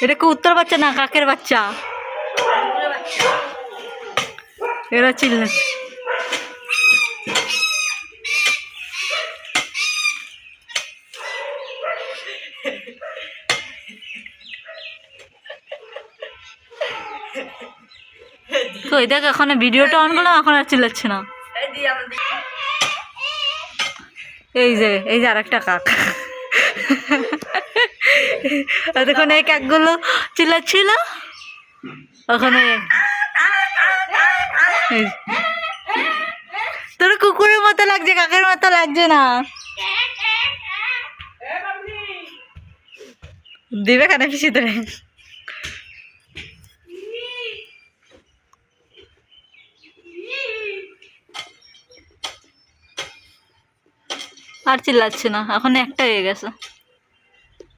এটা কবুতর বাচ্চা না, কাকের বাচ্চা। এরা চিল্লাচ্ছে। কই দেখ, এখন ভিডিওটা অন করলাম, এখন আর চিল্লাচ্ছে না। এই যে আর একটা কাক। এতক্ষণ এই কাকগুলো চিল্লাচ্ছিল, ওখানে তোর কুকুরের মতো লাগছে, কাকের মতো লাগছে না। দিবে কেন পিসি ধরে? আর চিল্লাচ্ছে না, এখন একটা হয়ে গেছে।